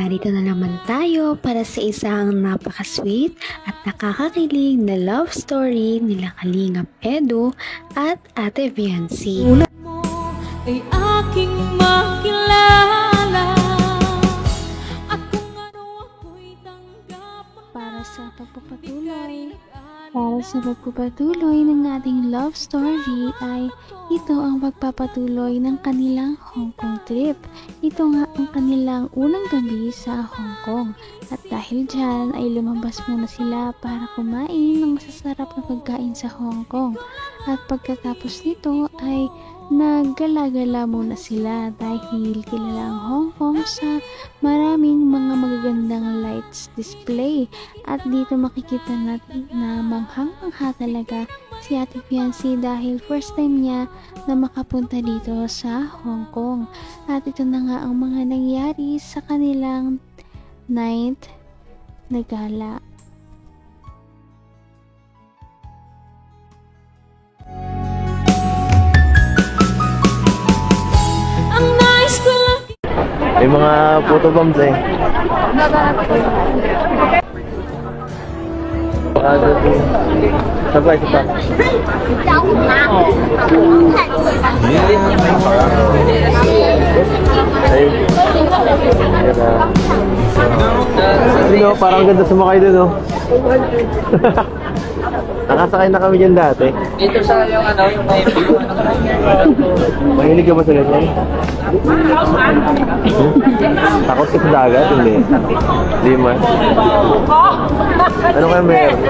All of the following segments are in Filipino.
Narito na naman tayo para sa isang napaka-sweet at nakakakilig na love story nila Kalingap Edu at Ate Viancy. Una mo ay aking makilala at kung ano ako'y tanggap para sa pagpapatuloy ng ating love story ay ito ang pagpapatuloy ng kanilang Hong Kong trip. Ito nga ang kanilang unang gabi sa Hong Kong at dahil dyan ay lumabas muna sila para kumain ng masasarap na pagkain sa Hong Kong at pagkatapos nito ay naggala-gala muna sila dahil kilala ang Hong Kong sa maraming mga magagandang lights display at dito makikita natin na manghang-mangha talaga si Ate Viancy dahil first time niya na makapunta dito sa Hong Kong at ito na nga ang mga nangyari sa kanilang night na gala. May mga photo bombs eh. Sabay, sabay. Ay, parang ganda sumakay dun, oh. Nakasakay na kami dyan dati. Dito sa yung yung may Mahilig ka ba sa ganyan? Takot ka sa dagat? Hindi. Hindi man. Ano kaya meron?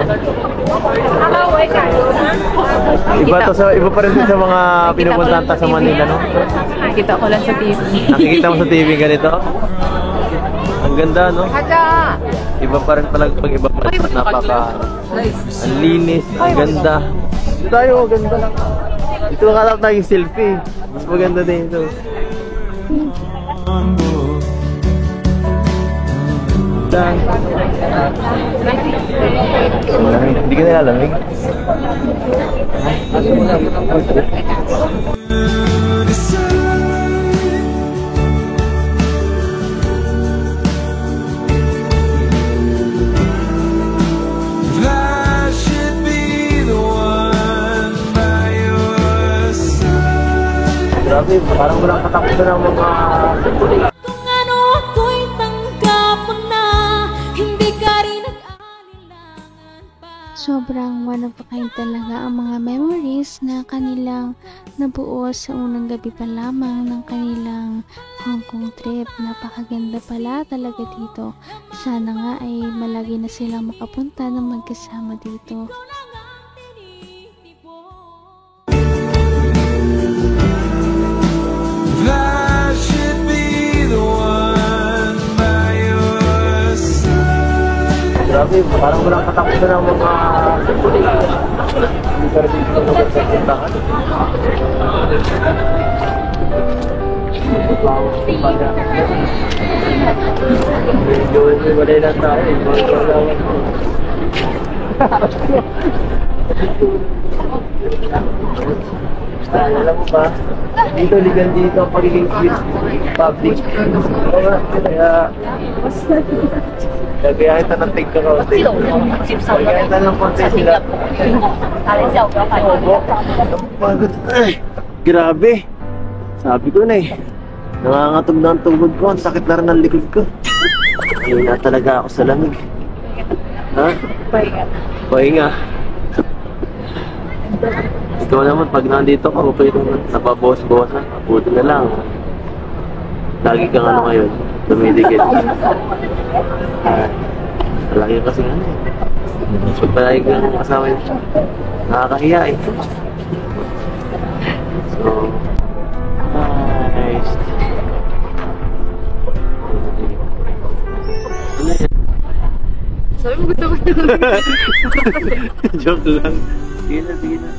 Iba pa rin sa mga pinupuntahan sa Manila, no? Nakikita ko lang sa TV. Nakikita mo sa TV ganito? Ang ganda, no? Iba pa rin pala pag iba pa rin. Ang linis, ang ganda. Dito tayo, ganda lang. Dito nakatap tayong selfie. Mas maganda din ito. Hindi ka nilalamig? Grabe, parang walang katapusan ng mga... Kung ano ako'y tanggap mo na, hindi ka rin nag-alinlangan pa. Sobrang one of a kind talaga ang mga memories na kanilang nabuo sa unang gabi pa lamang ng kanilang Hong Kong trip. Napakaganda pala talaga dito. Sana nga ay malagi na silang makapunta ng magkasama dito. Grabe, parang walang katapusan ng mga... Hindi ka rin dito sa puntahan. Medyo walay lang tayo eh. Alam mo ba, dito ligan dito ang pagiging public. Kaya gagayahin na ng tig ka kaunti. Gagayahin na ng konti sila. Pagod. Ay, grabe. Sabi ko na eh. Nangangatog na ang tungkod ko. Ang sakit na rin ang likod ko. Ayun na talaga ako sa lamig. Ha? Pahinga. Ikaw naman, pag nandito ka, okay naman. Napabawas-bawasan. Buti na lang. Lagi kang ano ngayon. Dumidikit. Malaki kasi nga eh. Pag palagi kang kasama yun, nakakahiya eh. So, nice. Ano yan? Sabi mo gusto ko Joke lang. Sige na, sige na.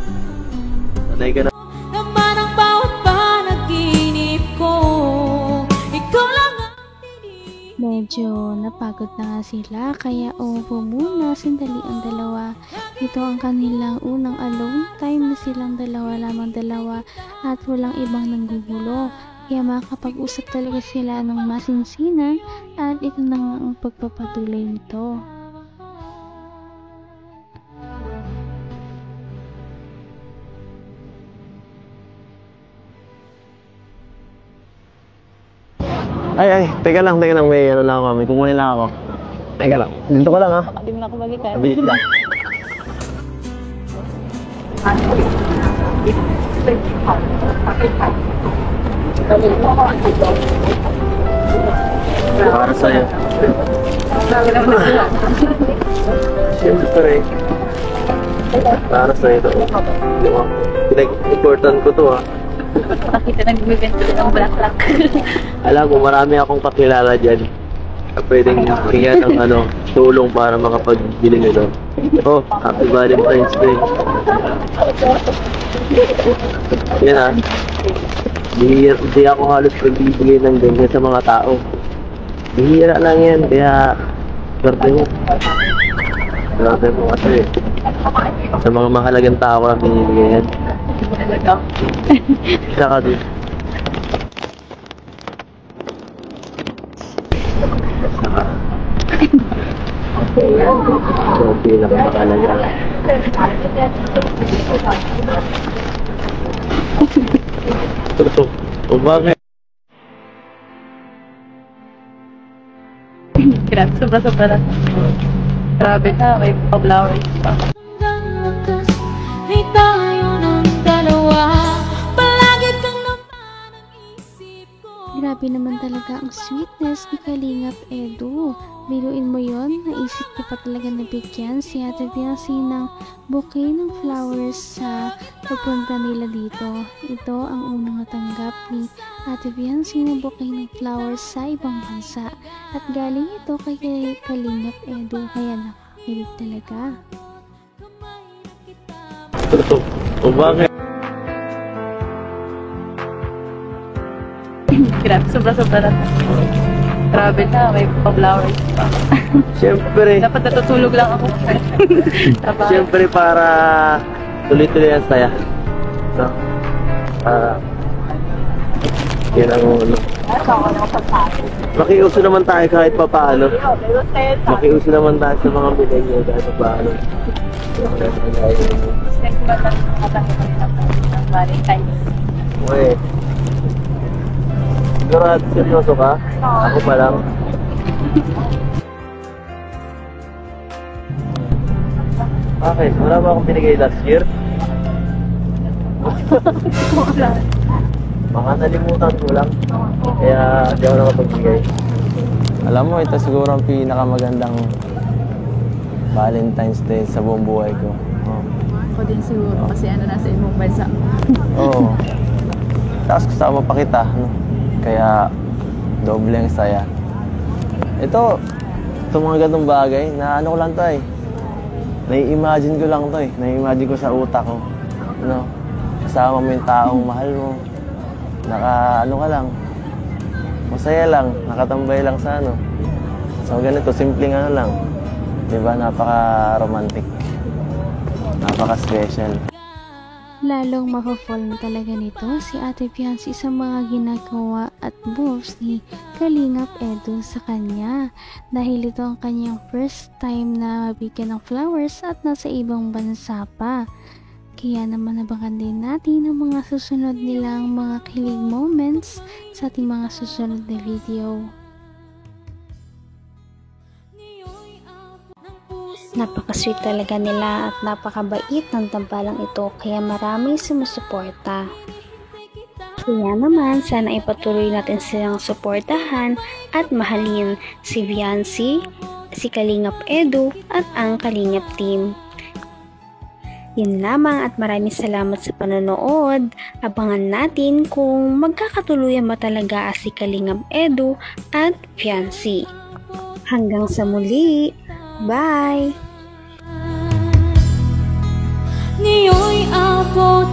Sanay ka na. Naman ang bawat panaginip ko, ikaw lang ang tinig. Medyo napagod na nga sila kaya uupo muna sandali ang dalawa. Ito ang kanilang unang alone time na silang dalawa lamang at walang ibang nanggugulo. Kaya makakapag-usap talaga sila ng masinsinan at ito na nga ang pagpapatuloy nito. Ay, teka lang, may ano lang ako, may kukunin lang ako. Teka lang, dito ka lang ha. Hindi mo na ako magitan. Mabilis lang. Para sa'yo. Siyempre. Para sa'yo ito. Pinag-important ko to ha. Nakita nagbibenta ng black. Alam mo, marami akong kakilala dyan na pwedeng bigyan ng tulong para makapagbili nito. Oh, Happy Valentine's Day. Yan ha. Hindi ako halos pagbibigay ng ganyan sa mga tao. Bihira lang yan, kaya swerte mo. Swerte mo kasi sa mga mahalagang tao ko lang binibigay yan. Isa ka din. Saka so, pinakamahalaga. O bakit? Grabe, sobra-sobra na. Grabe na, may flowers pa. Hanggang wakas ay tayo ng dalawa. Palagi kang naman ang isip ko. Grabe naman talaga ang sweetness ni Kalingap Edu. Biruin mo yon, naisip niya pa talaga na bigyan si Ate Biancy ng bouquet ng flowers sa pagpunta nila dito. Ito ang unang natanggap ni Ate Biancy ng bouquet ng flowers sa ibang bansa. At galing ito kay Kalingap Edu, kaya nakakilig talaga. O bakit? Grabe, sobra-sobra na. Grabe na, may flowers pa. Siyempre. Dapat natutulog lang ako. Siyempre para tuloy-tuloy ang saya. No? Yan ang makiuso naman tayo kahit pa paano. Makiuso naman tayo sa mga millennial kahit pa paano. Next month lang ng Valentine's. Uy. Sigurado seryoso ka? Ako pa lang. Bakit? Wala ba akong binigay last year? Wala. Baka nalimutan ko lang. Kaya di ako nakapagbigay. Alam mo, ito siguro ang pinakamagandang Valentine's Day sa buong buhay ko. Oh. Ako din siguro kasi nasa ibang bansa. Oo. Tapos kasama pa kita, no? Kaya doble ang saya. Ito mga ganitong bagay na ko lang to eh. Nai-imagine ko lang to eh. Nai-imagine ko sa utak ko. No? Kasama mo yung taong mahal mo. Ka lang. Masaya lang. Nakatambay lang sa So ganito, simpleng lang. Diba? Napaka-romantic. Napaka-special. Lalong mapafall na talaga nito si Ate Biancy sa mga ginagawa at moves ni Kalingap Edu sa kanya. Dahil ito ang kanyang first time na mabigyan ng flowers at nasa ibang bansa pa. Kaya naman nabangan din natin ang mga susunod nilang mga kilig moments sa ating mga susunod na video. Napaka-sweet talaga nila at napakabait ng tambalang ito kaya maraming sumusuporta. Kaya naman sana ipatuloy natin silang suportahan at mahalin si Biancy, si Kalingap Edu at ang Kalingap team. Yun lamang at maraming salamat sa panonood. Abangan natin kung magkakatuluyan ba talaga si Kalingap Edu at Biancy. Hanggang sa muli! Bye! Ngayon'y abot